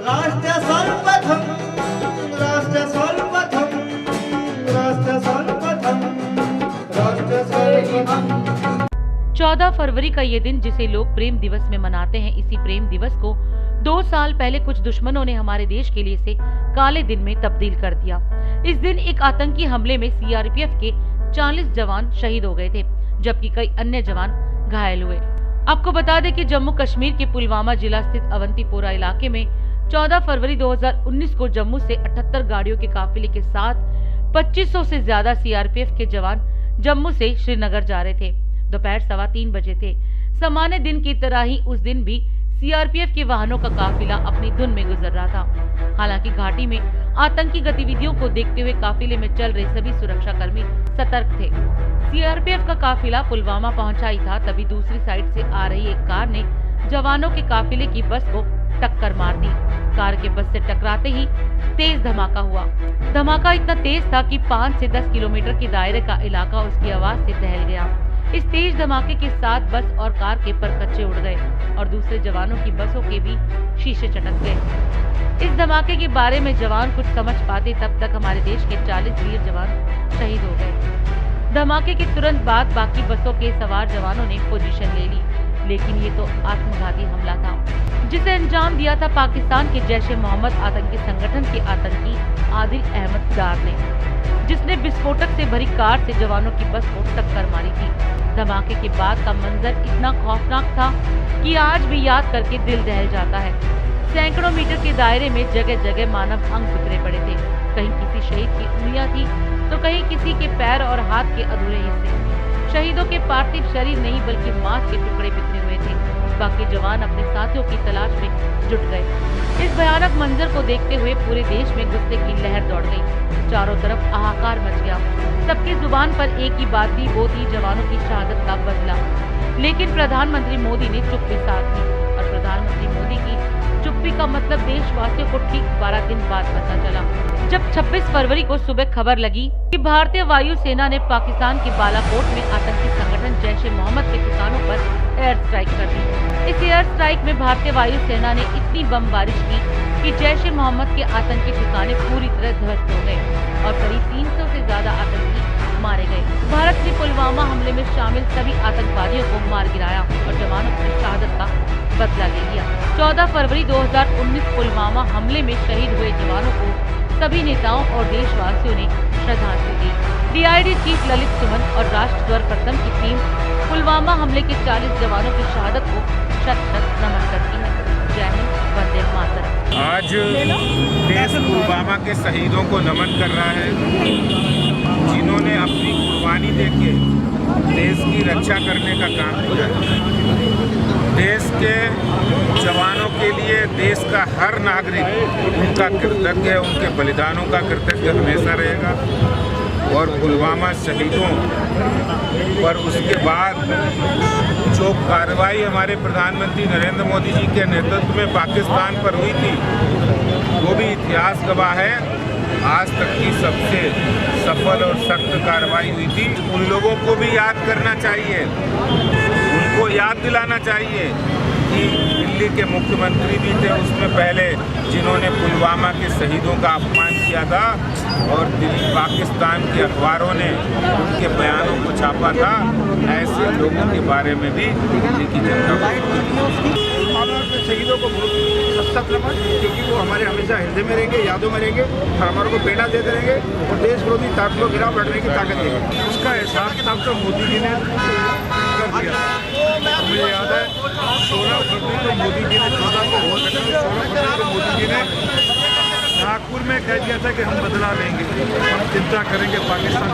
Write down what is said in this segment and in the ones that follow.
राष्ट्र सर्वप्रथम, राष्ट्र सर्वप्रथम, राष्ट्र सर्वप्रथम, राष्ट्र सर्वप्रथम। 14 फरवरी का ये दिन जिसे लोग प्रेम दिवस में मनाते हैं, इसी प्रेम दिवस को 2 साल पहले कुछ दुश्मनों ने हमारे देश के लिए से काले दिन में तब्दील कर दिया। इस दिन एक आतंकी हमले में सीआरपीएफ के 40 जवान शहीद हो गए थे, जबकि कई अन्य जवान घायल हुए। आपको बता दें कि जम्मू कश्मीर के पुलवामा जिला स्थित अवंतीपोरा इलाके में 14 फरवरी 2019 को जम्मू से 78 गाड़ियों के काफिले के साथ 2500 से ज्यादा सीआरपीएफ के जवान जम्मू से श्रीनगर जा रहे थे। दोपहर 3:15 बजे थे। सामान्य दिन की तरह ही उस दिन भी सीआरपीएफ के वाहनों का काफिला अपनी धुन में गुजर रहा था। हालांकि घाटी में आतंकी गतिविधियों को देखते हुए काफिले में चल रहे सभी सुरक्षा कर्मी सतर्क थे। सीआरपीएफ का काफिला पुलवामा पहुंचा ही था, तभी दूसरी साइड से आ रही एक कार ने जवानों के काफिले की बस को टक्कर मार दी। कार के बस से टकराते ही तेज धमाका हुआ। धमाका इतना तेज था कि 5 से 10 किलोमीटर के दायरे का इलाका उसकी आवाज से दहल गया। इस तेज धमाके के साथ बस और कार के परखच्चे उड़ गए और दूसरे जवानों की बसों के भी शीशे चटक गए। इस धमाके के बारे में जवान कुछ समझ पाते तब तक हमारे देश के 40 वीर जवान शहीद हो गए। धमाके के तुरंत बाद बाकी बसों के सवार जवानों ने पोजीशन ले ली, लेकिन ये तो आत्मघाती हमला था जिसे अंजाम दिया था पाकिस्तान के जैश-ए-मोहम्मद आतंकी संगठन के आतंकी आदिल अहमद डार ने, जिसने विस्फोटक से भरी कार से जवानों की बस को टक्कर मारी थी। धमाके के बाद का मंजर इतना खौफनाक था कि आज भी याद करके दिल दहल जाता है। सैकड़ों मीटर के दायरे में जगह जगह मानव अंग बिखरे पड़े थे। कहीं किसी शहीद की उंगलियां थी तो कहीं किसी के पैर और हाथ के अधूरे हिस्से। शहीदों के पार्थिव शरीर नहीं बल्कि मांस के टुकड़े बिखरे हुए थे। बाकी जवान अपने साथियों की तलाश में जुट गए। इस भयानक मंजर को देखते हुए पूरे देश में गुस्से की लहर दौड़ गई। चारों तरफ हाहाकार मच गया। सबकी जुबान पर एक ही बात थी, वो थी जवानों की शहादत का बदला। लेकिन प्रधानमंत्री मोदी ने चुप्पी साध दी और प्रधानमंत्री मोदी की चुप्पी का मतलब देशवासियों को ठीक 12 दिन बाद पता चला, जब 26 फरवरी को सुबह खबर लगी कि भारतीय वायुसेना ने पाकिस्तान के बालाकोट में आतंकी संगठन जैश-ए-मोहम्मद के ठिकानों पर एयर स्ट्राइक कर दी। इस एयर स्ट्राइक में भारतीय वायुसेना ने इतनी बमबारिश की कि जैश-ए-मोहम्मद के आतंकी ठिकाने पूरी तरह ध्वस्त हो गए और करीब 300 से ज्यादा आतंकी मारे गए। भारत ने पुलवामा हमले में शामिल सभी आतंकवादियों को मार गिराया और जवानों की शहादत का बदला ले लिया। 14 फरवरी 2019 पुलवामा हमले में शहीद हुए जवानों को सभी नेताओं और देशवासियों ने श्रद्धांजलि दी। डीआईजी चीफ ललित सुमन और राष्ट्र सर्वप्रथम की टीम पुलवामा हमले के 40 जवानों की शहादत को शत-शत नमन करती है। जय हिंद, वंदे मातरम। आज देश पुलवामा के शहीदों को नमन कर रहा है, जिन्होंने अपनी कुर्बानी देके देश की रक्षा करने का काम किया है। देश के जवानों के लिए देश का हर नागरिक उनका कृतज्ञ है, उनके बलिदानों का कृतज्ञ हमेशा रहेगा। और पुलवामा शहीदों पर उसके बाद जो कार्रवाई हमारे प्रधानमंत्री नरेंद्र मोदी जी के नेतृत्व में पाकिस्तान पर हुई थी, वो भी इतिहास गवाह है। आज तक की सबसे सफल और सख्त कार्रवाई हुई थी। उन लोगों को भी याद करना चाहिए, उनको याद दिलाना चाहिए कि दिल्ली के मुख्यमंत्री भी थे उसमें पहले, जिन्होंने पुलवामा के शहीदों का अपमान किया था और दिल्ली पाकिस्तान के अखबारों ने उनके बयानों को छापा था। ऐसे लोगों के बारे में भी दिल्ली की जनता शहीदों को बहुत सख्त नमन, क्योंकि वो हमारे हमेशा हृदय में रहेंगे, यादों में रहेंगे और हमारे को प्रेरणा देते रहेंगे और देश विरोधी ताकतों के खिलाफ लड़ने की ताकत देंगे। उसका एहसास डॉक्टर मोदी जी ने कर दिया। मुझे याद है 16 फरवरी को मोदी जी ने 14 को हो सके 16 फरवरी को मोदी जी ने नागपुर में कह दिया था कि हम बदला लेंगे, हम चिंता करेंगे पाकिस्तान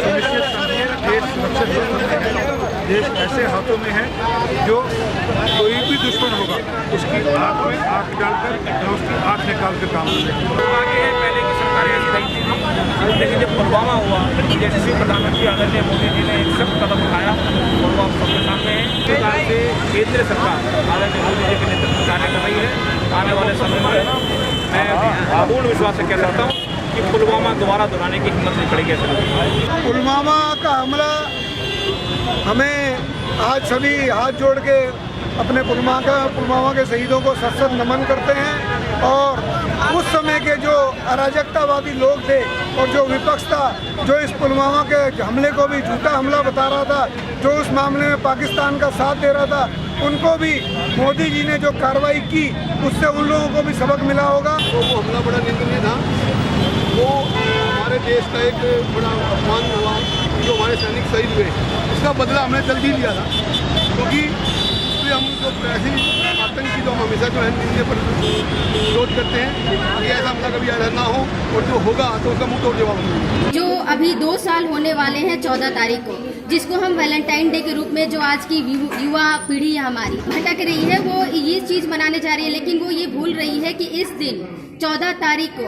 सुनिश्चित समझिए देश सुरक्षित है। देश ऐसे हाथों में है जो कोई भी दुश्मन होगा उसकी आँख में आँख डालकर या उसकी आँख निकाल कर काम करेंगे। आगे है, पहले की सरकारें ऐसी नहीं थी, लेकिन जब पुलवामा हुआ यशस्वी प्रधानमंत्री आदरणीय मोदी जी ने एक सख्त कदम उठाया और वो सबके सामने है। इस प्रकार से केंद्र सरकार आदरणीय मोदी जी के नेतृत्व में कार्य कर रही है। आने वाले समय में मैं पूर्ण विश्वास से कह सकता हूँ कि पुलवामा दोबारा दोहराने की हिम्मत नहीं पड़ेगी। ऐसा पुलवामा का हमला हमें आज सभी हाथ जोड़ के अपने पुलवामा के शहीदों को सत नमन करते हैं। और उस समय के जो अराजकतावादी लोग थे और जो विपक्ष था, जो इस पुलवामा के हमले को भी झूठा हमला बता रहा था, जो उस मामले में पाकिस्तान का साथ दे रहा था, उनको भी मोदी जी ने जो कार्रवाई की उससे उन लोगों को भी सबक मिला होगा। वो हमला बड़ा निंदनीय था। वो हमारे देश का एक बड़ा अपमान हुआ जो हमारे सैनिक शहीद हुए, उसका बदला हमने जल्दी लिया था, क्योंकि हम जो ऐसी आतंकी जो हम हमेशा जो है निंदनीय पर विरोध करते हैं कि ऐसा हमला कभी ऐसा ना हो, और जो होगा तो उसका मुंह तोड़ जवाब होगा। जो अभी 2 साल होने वाले हैं 14 तारीख को, जिसको हम वैलेंटाइन डे के रूप में जो आज की युवा पीढ़ी हमारी भटक रही है, वो ये चीज़ मनाने जा रही है, लेकिन वो ये भूल रही है कि इस दिन 14 तारीख को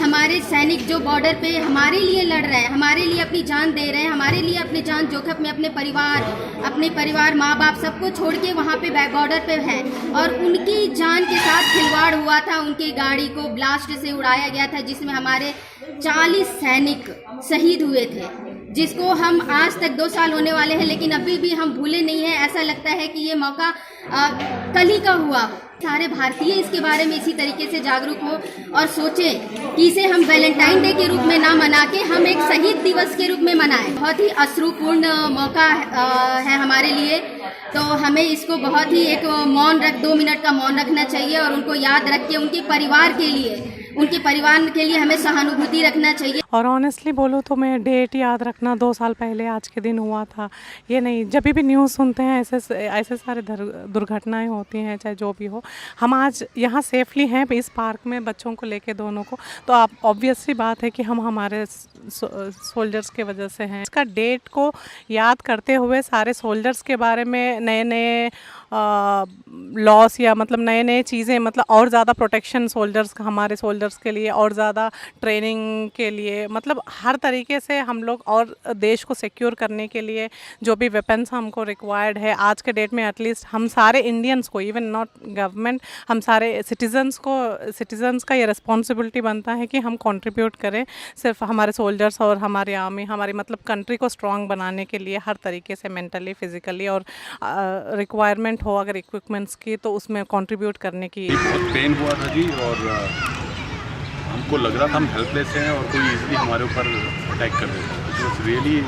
हमारे सैनिक जो बॉर्डर पे हमारे लिए लड़ रहे हैं, हमारे लिए अपनी जान दे रहे हैं, हमारे लिए अपनी जान जोखिम में अपने परिवार माँ बाप सबको छोड़ के वहाँ पे बॉर्डर पे हैं, और उनकी जान के साथ खिलवाड़ हुआ था। उनकी गाड़ी को ब्लास्ट से उड़ाया गया था, जिसमें हमारे 40 सैनिक शहीद हुए थे, जिसको हम आज तक 2 साल होने वाले हैं, लेकिन अभी भी हम भूले नहीं हैं। ऐसा लगता है कि ये मौका कल ही का हुआ हो। सारे भारतीय इसके बारे में इसी तरीके से जागरूक हो और सोचें कि इसे हम वैलेंटाइन डे के रूप में ना मना के हम एक शहीद दिवस के रूप में मनाएं। बहुत ही अश्रुपूर्ण मौका है हमारे लिए, तो हमें इसको बहुत ही एक 2 मिनट का मौन रखना चाहिए, और उनको याद रख के उनके परिवार के लिए हमें सहानुभूति रखना चाहिए। और ऑनेस्टली बोलो तो मैं डेट याद रखना 2 साल पहले आज के दिन हुआ था ये नहीं। जब भी न्यूज़ सुनते हैं ऐसे सारे दुर्घटनाएं होती हैं, चाहे जो भी हो, हम आज यहाँ सेफली हैं इस पार्क में बच्चों को लेके दोनों को, तो आप ऑब्वियस सी बात है कि हम हमारे सोल्जर्स के वजह से हैं। इसका डेट को याद करते हुए सारे सोल्जर्स के बारे में नए लॉस या मतलब नए चीज़ें, मतलब और ज़्यादा प्रोटेक्शन हमारे सोल्जर्स के लिए, और ज़्यादा ट्रेनिंग के लिए, मतलब हर तरीके से हम लोग और देश को सिक्योर करने के लिए जो भी वेपन्स हमको रिक्वायर्ड है आज के डेट में, एटलीस्ट हम सारे इंडियंस को, इवन नॉट गवर्नमेंट, हम सारे सिटीजन्स का ये रिस्पॉन्सिबिलिटी बनता है कि हम कंट्रीब्यूट करें सिर्फ हमारे सोल्जर्स और हमारे आर्मी, हमारी मतलब कंट्री को स्ट्रॉन्ग बनाने के लिए हर तरीके से, मेंटली, फिजिकली, और रिक्वायरमेंट हो अगर इक्विपमेंट्स की तो उसमें कंट्रीब्यूट करने की। बहुत पेन हुआ था जी, और हमको लग रहा था हम हेल्पलेस हैं और कोई इजीली हमारे ऊपर अटैक कर देता है। It was really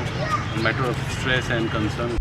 matter of stress and concern.